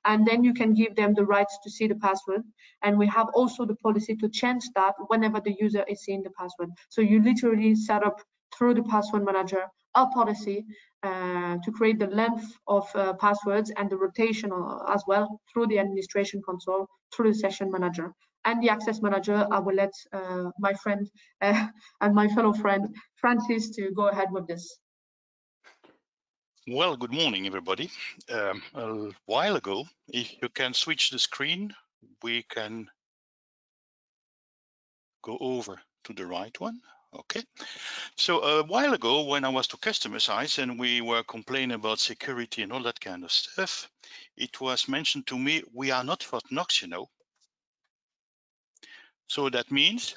and then you can give them the rights to see the password. And we have also the policy to change that whenever the user is seeing the password. So you literally set up through the password manager a policy to create the length of passwords and the rotation as well through the administration console, through the session manager. And the access manager, I will let my friend and my fellow friend, Francis, to go ahead with this. Well, good morning, everybody. A while ago, if you can switch the screen, we can go over to the right one. Okay. So a while ago, when I was to customer side and we were complaining about security and all that kind of stuff, it was mentioned to me, we are not Fort Knox, you know. So that means,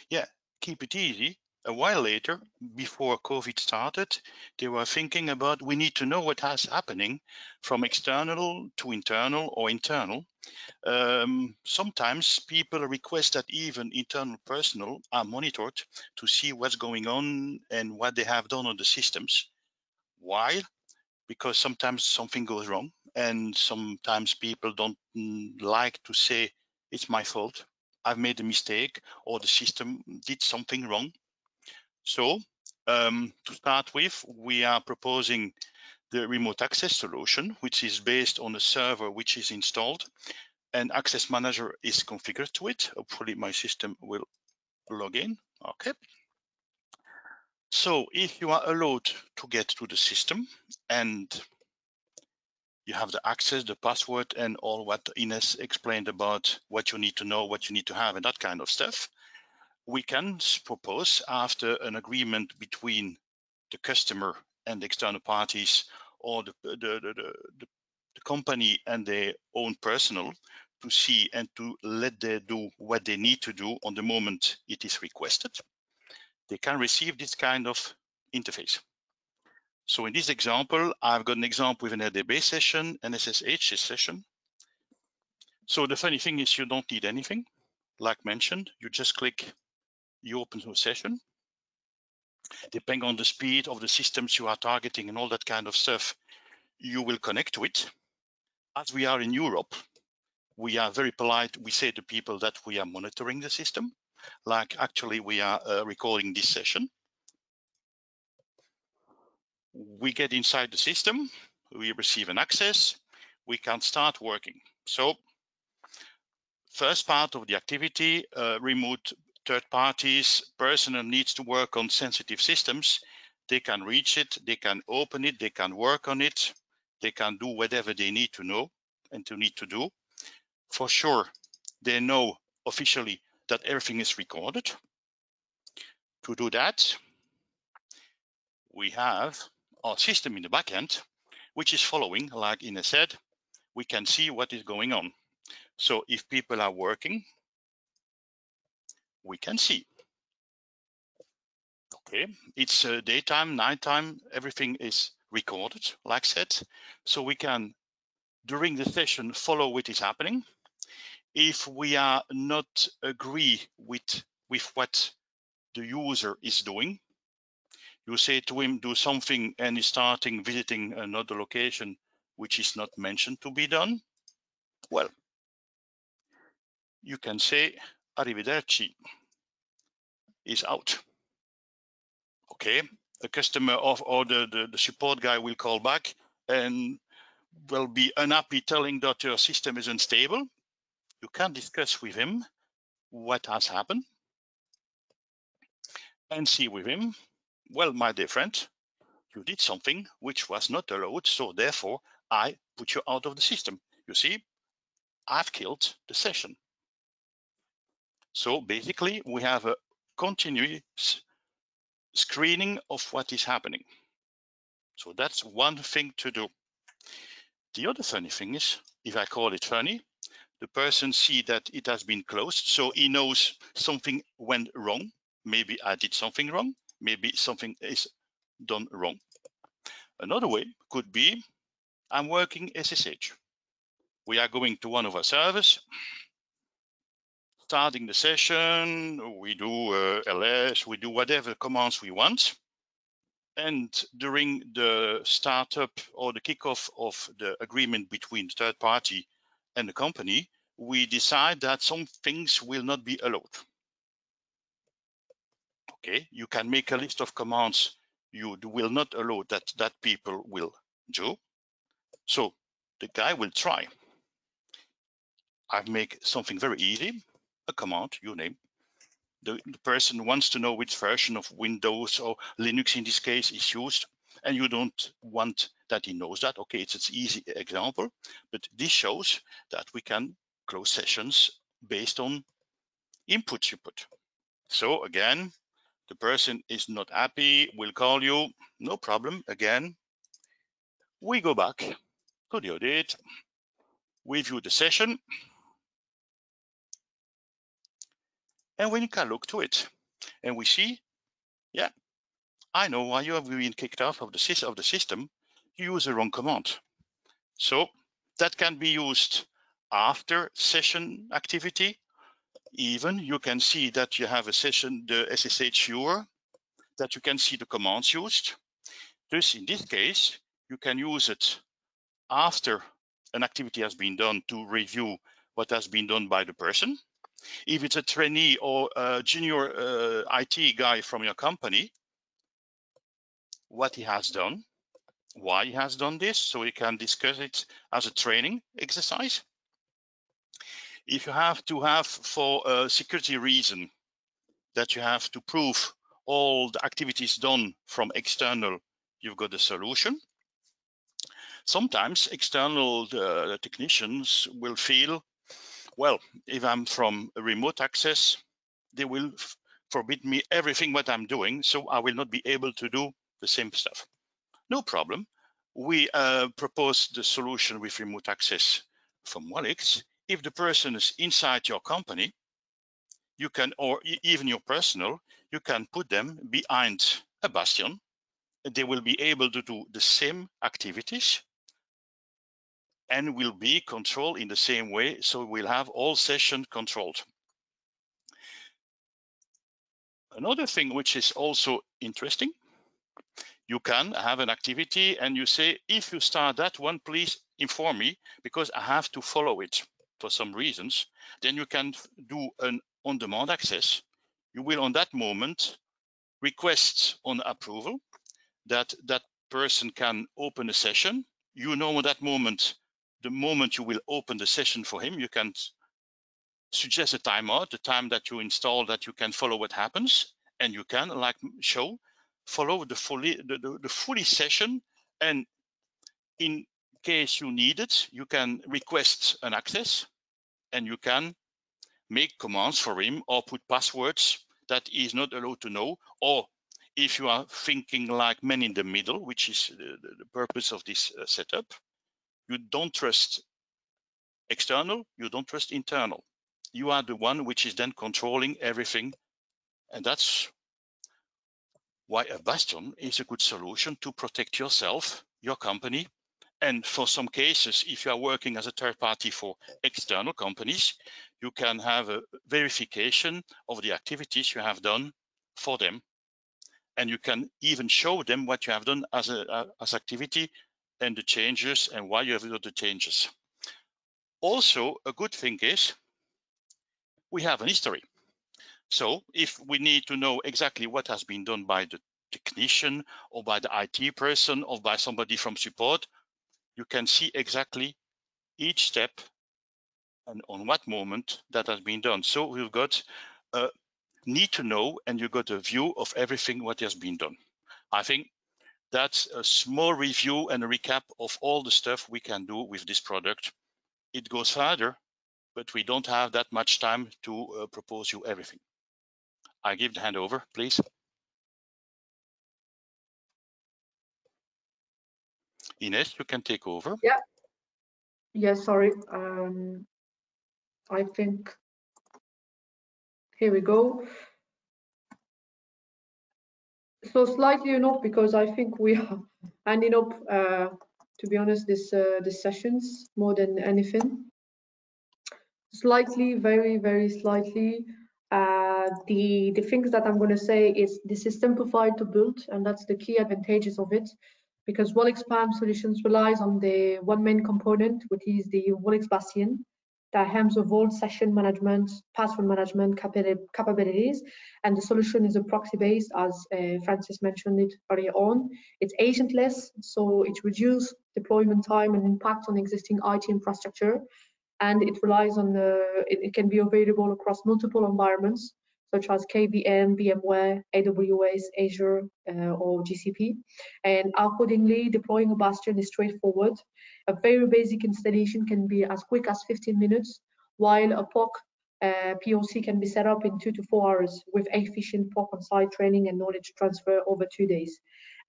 yeah, keep it easy. A while later, before COVID started, they were thinking about, we need to know what is happening from external to internal or internal. Sometimes people request that even internal personnel are monitored to see what's going on and what they have done on the systems. Why? Because sometimes something goes wrong and sometimes people don't like to say it's my fault, I've made a mistake, or the system did something wrong. So to start with, we are proposing the remote access solution, which is based on a server which is installed, and access manager is configured to it. Hopefully my system will log in. Okay. So if you are allowed to get to the system and you have the access, the password, and all what Ines explained about what you need to know, what you need to have, and that kind of stuff, we can propose, after an agreement between the customer and the external parties, or the company and their own personnel, to see and to let them do what they need to do on the moment it is requested, they can receive this kind of interface. So in this example, I've got an example with an LDB session, an SSH session. So the funny thing is you don't need anything. Like mentioned, you just click, you open a session. Depending on the speed of the systems you are targeting and all that kind of stuff, you will connect to it. As we are in Europe, we are very polite. We say to people that we are monitoring the system. Like actually we are recording this session. We get inside the system, we receive an access, we can start working. So first part of the activity, remote third parties, personnel needs to work on sensitive systems. They can reach it, they can open it, they can work on it, they can do whatever they need to know and to need to do. For sure, they know officially that everything is recorded. To do that, we have our system in the backend, which is following, like Ines said, we can see what is going on. So if people are working, we can see. Okay, it's daytime, nighttime, everything is recorded, like said. So we can, during the session, follow what is happening. If we are not agree with what the user is doing, you say to him, do something, and he's starting visiting another location which is not mentioned to be done. Well, you can say, arrivederci, is out. Okay, a customer or the support guy will call back and will be unhappy, telling that your system is unstable. You can discuss with him what has happened and see with him, well, my dear friend, you did something which was not allowed, so therefore I put you out of the system. You see, I've killed the session. So basically we have a continuous screening of what is happening. So that's one thing to do. The other funny thing is, if I call it funny, the person see that it has been closed, so he knows something went wrong. Maybe I did something wrong. maybe something is done wrong. Another way could be, I'm working SSH. We are going to one of our servers, starting the session, we do ls, we do whatever commands we want. And during the startup or the kickoff of the agreement between the third party and the company, we decide that some things will not be allowed. Okay, you can make a list of commands you will not allow that people will do. So the guy will try. I make something very easy, a command, you name. The person wants to know which version of Windows or Linux in this case is used, and you don't want that he knows that. Okay, it's an easy example, but this shows that we can close sessions based on inputs you put. So again, the person is not happy, will call you, no problem. Again, we go back to the audit, we view the session, and we can look to it. And we see, yeah, I know why you have been kicked off of the system. You use the wrong command. So that can be used after session activity. Even you can see that you have a session, the SSH viewer, that you can see the commands used. Thus, in this case, you can use it after an activity has been done to review what has been done by the person. If it's a trainee or a junior IT guy from your company, what he has done, why he has done this, so you can discuss it as a training exercise. If you have to have, for a security reason, that you have to prove all the activities done from external, you've got a solution. Sometimes external technicians will feel, well, if I'm from a remote access, they will forbid me everything what I'm doing, so I will not be able to do the same stuff. No problem. We propose the solution with remote access from Wallix. If the person is inside your company, you can, or even your personal, you can put them behind a bastion. They will be able to do the same activities and will be controlled in the same way. So we'll have all sessions controlled. Another thing which is also interesting, you can have an activity and you say, if you start that one, please inform me because I have to follow it for some reasons. Then you can do an on-demand access. You will on that moment request on approval that that person can open a session. You know at that moment, the moment you will open the session for him, you can suggest a timeout, the time that you install that you can follow what happens, and you can, like show, follow the fully session. And in case you need it, you can request an access and you can make commands for him or put passwords that he is not allowed to know. Or if you are thinking like man in the middle, which is the purpose of this setup, you don't trust external, you don't trust internal. You are the one which is then controlling everything. And that's why a bastion is a good solution to protect yourself, your company. And for some cases, if you are working as a third party for external companies, you can have a verification of the activities you have done for them. And you can even show them what you have done as activity and the changes and why you have done the changes. Also, a good thing is we have an history. So if we need to know exactly what has been done by the technician or by the IT person or by somebody from support, you can see exactly each step and on what moment that has been done. So we've got a need to know and you got a view of everything what has been done. I think that's a small review and a recap of all the stuff we can do with this product. It goes further, but we don't have that much time to propose you everything. I give the hand over, please. Ines, you can take over. Yeah. Yeah, sorry. I think, here we go. So slightly enough, because I think we are ending up, to be honest, this sessions more than anything. Slightly, very slightly. The things that I'm going to say is this is simplified to build, and that's the key advantages of it, because Wallix PAM-solutions relies on the one main component, which is the Wallix Bastion, that handles of all session management, password management capabilities, and the solution is a proxy-based, as Francis mentioned it earlier on. It's agentless, so it reduces deployment time and impact on existing IT infrastructure, and it relies on it can be available across multiple environments such as KVM, VMware, AWS, Azure, or GCP. And accordingly, deploying a Bastion is straightforward. A very basic installation can be as quick as 15 minutes, while a POC can be set up in 2 to 4 hours with efficient POC on-site training and knowledge transfer over 2 days.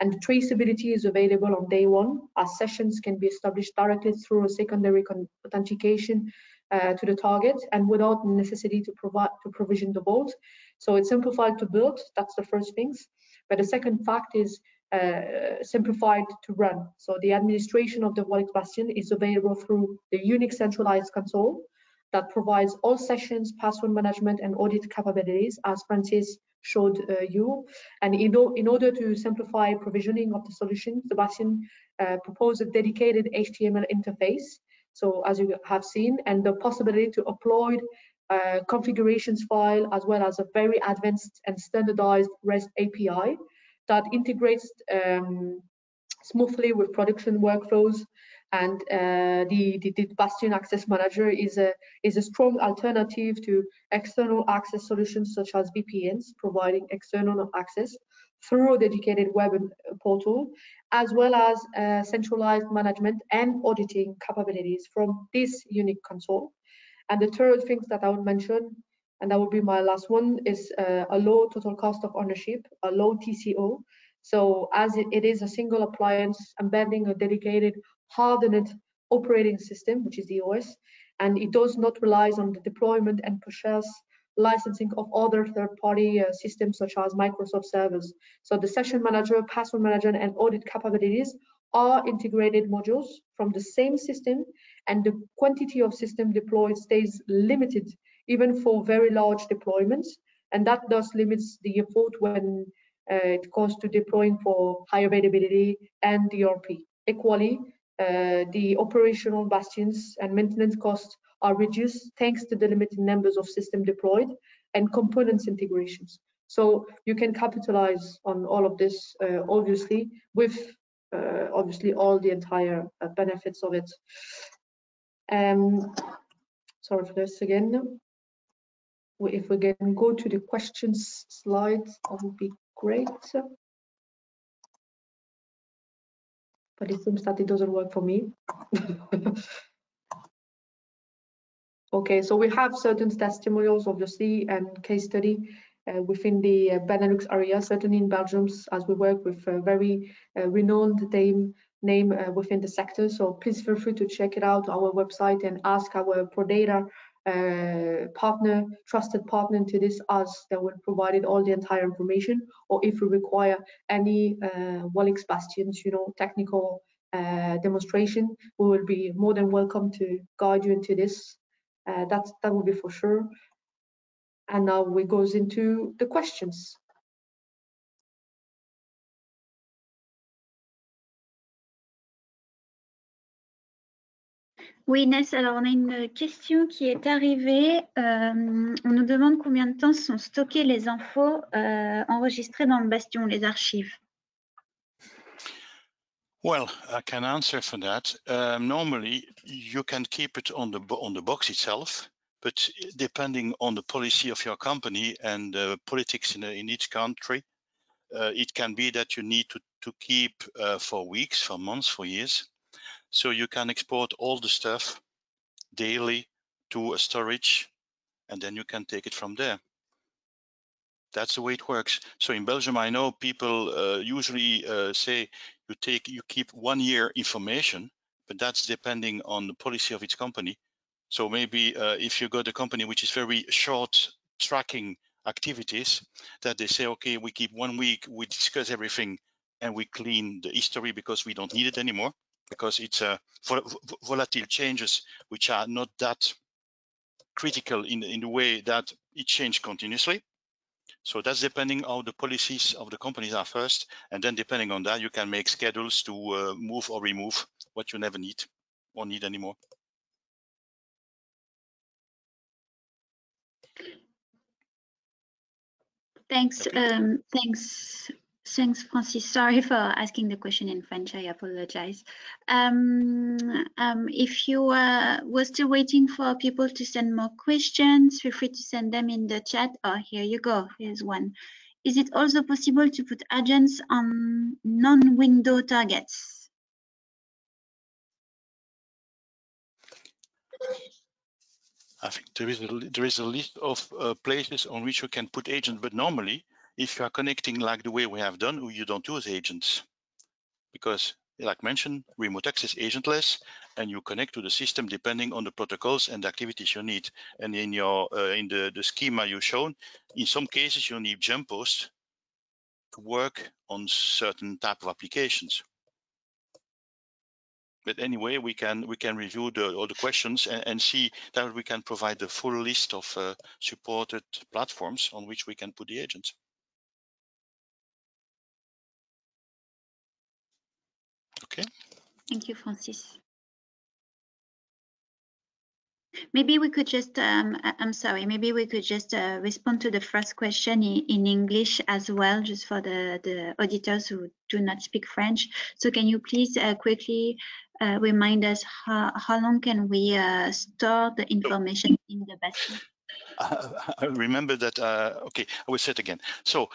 And the traceability is available on day one, as sessions can be established directly through a secondary authentication to the target and without necessity to provision the vault. So it's simplified to build, that's the first things. But the second fact is simplified to run. So the administration of the Wallix Bastion is available through the Unix centralized console that provides all sessions, password management, and audit capabilities, as Francis showed you. And in order to simplify provisioning of the solution, the Bastion proposed a dedicated HTML interface, so as you have seen, and the possibility to upload configurations file, as well as a very advanced and standardized REST API that integrates smoothly with production workflows. And the Bastion Access Manager is a strong alternative to external access solutions such as VPNs, providing external access through a dedicated web portal, as well as centralized management and auditing capabilities from this unique console. And the third thing that I would mention, and that would be my last one, is a low total cost of ownership, a low TCO. So as it is a single appliance embedding a dedicated hardened operating system, which is the OS, and it does not rely on the deployment and purchase licensing of other third-party systems such as Microsoft servers. So the session manager, password manager, and audit capabilities are integrated modules from the same system, and the quantity of system deployed stays limited even for very large deployments, and that thus limits the effort when it comes to deploying for high availability and DRP. Equally, the operational bastions and maintenance costs are reduced thanks to the limited numbers of system deployed and components integrations. So you can capitalize on all of this, obviously, with obviously all the entire benefits of it. Sorry for this again. If we can go to the questions slide, that would be great. But it seems that it doesn't work for me. Okay, so we have certain testimonials, obviously, and case study within the Benelux area, certainly in Belgium, as we work with a very renowned name within the sector. So please feel free to check it out, our website, and ask our Prodata partner, trusted partner to this, as that will provide all the entire information, or if you require any Wallix Bastions, technical demonstration, we will be more than welcome to guide you into this. That will be for sure. And now we goes into the questions. Oui, Inès, alors on a une question qui est arrivée. On nous demande combien de temps sont stockées les infos enregistrées dans le Bastion, les archives. Well, I can answer for that. Normally, you can keep it on the box itself, but depending on the policy of your company and the politics in each country, it can be that you need to keep for weeks, for months, for years. So you can export all the stuff daily to a storage, and then you can take it from there. That's the way it works. So in Belgium, I know people usually say you keep 1 year information, but that's depending on the policy of each company. So maybe if you got a company which is very short tracking activities that they say, okay, we keep 1 week, we discuss everything, and we clean the history because we don't need it anymore, because it's volatile changes which are not that critical in the way that it changes continuously. So that's depending how the policies of the companies are first, and then depending on that, you can make schedules to move or remove what you never need or need anymore. Thanks, Okay. thanks, Francis. Sorry for asking the question in French. I apologize. If you were still waiting for people to send more questions, feel free to send them in the chat. Oh, here you go. Here's one. Is it also possible to put agents on non-window targets? I think there is a list of places on which you can put agents, but normally, if you are connecting like the way we have done, you don't use agents, because, like mentioned, remote access agentless, and you connect to the system depending on the protocols and the activities you need. And in your in the schema you shown, in some cases you need jump posts to work on certain type of applications. But anyway, we can review all the questions and see that we can provide the full list of supported platforms on which we can put the agents. Okay. Thank you, Francis. Maybe we could just, I'm sorry, maybe we could just respond to the first question in English as well, just for the auditors who do not speak French. So can you please quickly remind us how long can we store the information in the bastion? I remember that, okay, I will say it again. So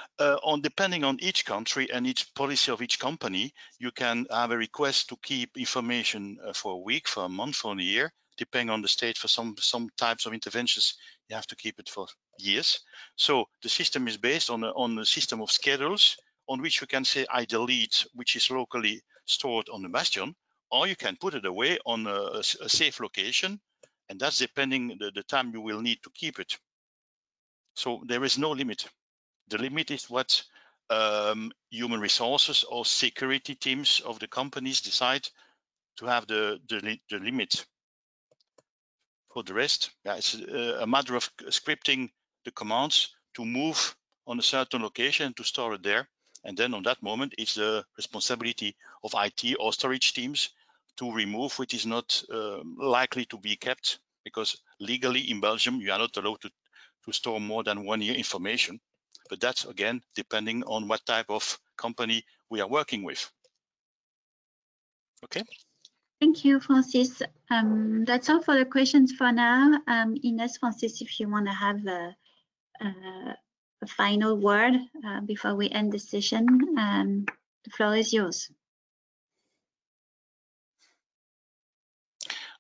depending on each country and each policy of each company, you can have a request to keep information for a week, for a month, for a year, depending on the state. For some types of interventions, you have to keep it for years. So the system is based on a system of schedules on which you can say, I delete, which is locally stored on the bastion, or you can put it away on a safe location, and that's depending the time you will need to keep it. So there is no limit. The limit is what human resources or security teams of the companies decide to have the limit. For the rest, yeah, it's a matter of scripting the commands to move on a certain location to store it there. And then on that moment, it's the responsibility of IT or storage teams to remove what is not likely to be kept, because legally in Belgium, you are not allowed to store more than 1 year information. But that's, again, depending on what type of company we are working with. Okay. Thank you, Francis. That's all for the questions for now. Ines, Francis, if you want to have a final word before we end the session, the floor is yours.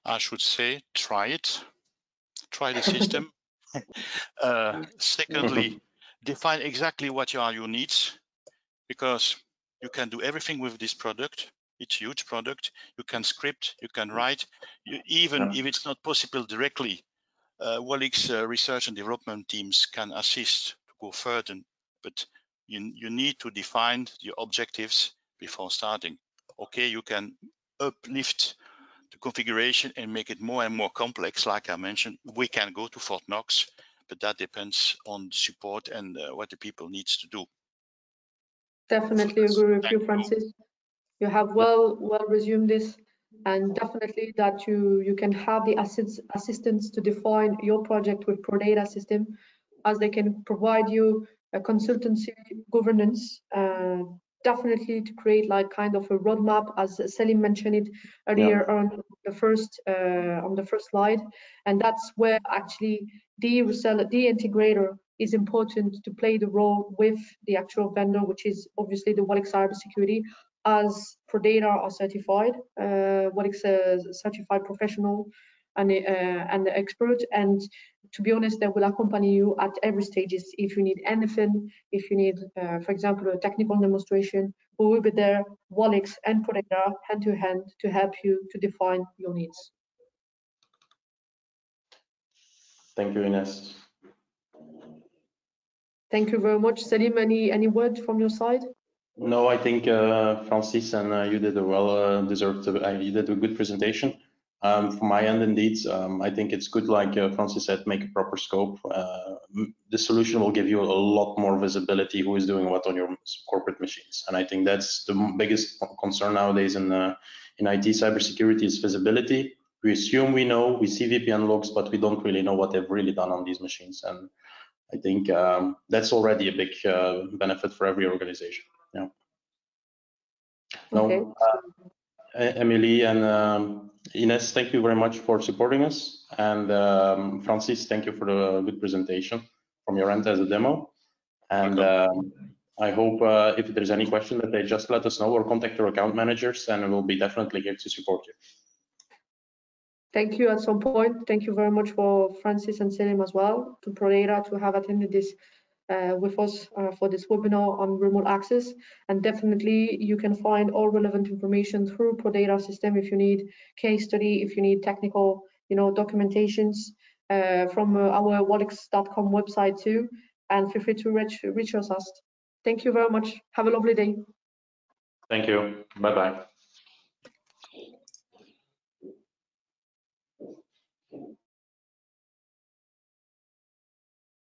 I should say, try it. Try the system. Secondly, define exactly what are your needs, because you can do everything with this product. It's a huge product. You can script, you can write, even if it's not possible directly. Wallix research and development teams can assist to go further, but you need to define your objectives before starting. Okay, you can uplift the configuration and make it more and more complex. Like I mentioned, we can go to Fort Knox, but that depends on support and what the people needs to do. Definitely agree with you, Francis. You have well resumed this, and definitely that you can have the assistants to define your project with Prodata system, as they can provide you a consultancy governance, definitely to create like kind of a roadmap, as Selim mentioned it earlier on the first slide, and that's where actually the reseller, the integrator, is important to play the role with the actual vendor, which is obviously the Wallix cybersecurity, as Prodata are certified, Wallix certified professional and the expert, and to be honest, they will accompany you at every stages. If you need anything, if you need, for example, a technical demonstration, we will be there, Wallix and Prodata, hand to hand, to help you to define your needs. Thank you, Ines. Thank you very much. Selim, any words from your side? No, I think Francis and you did a you did a good presentation. From my end, indeed, I think it's good, like Francis said, make a proper scope. The solution will give you a lot more visibility who is doing what on your corporate machines. And I think that's the biggest concern nowadays in IT cybersecurity is visibility. We assume we know, we see VPN logs, but we don't really know what they've really done on these machines. And I think that's already a big benefit for every organization. Yeah. Okay. No, Emily and Ines, thank you very much for supporting us. And Francis, thank you for the good presentation from your end as a demo. And I hope if there's any question that they just let us know or contact your account managers, and we'll be definitely here to support you. Thank you at some point. Thank you very much for Francis and Selim as well, to Prodata, to have attended this with us for this webinar on remote access. And definitely you can find all relevant information through Prodata system if you need case study, if you need technical, documentations from our wallix.com website too. And feel free to reach us. Thank you very much. Have a lovely day. Thank you. Bye-bye.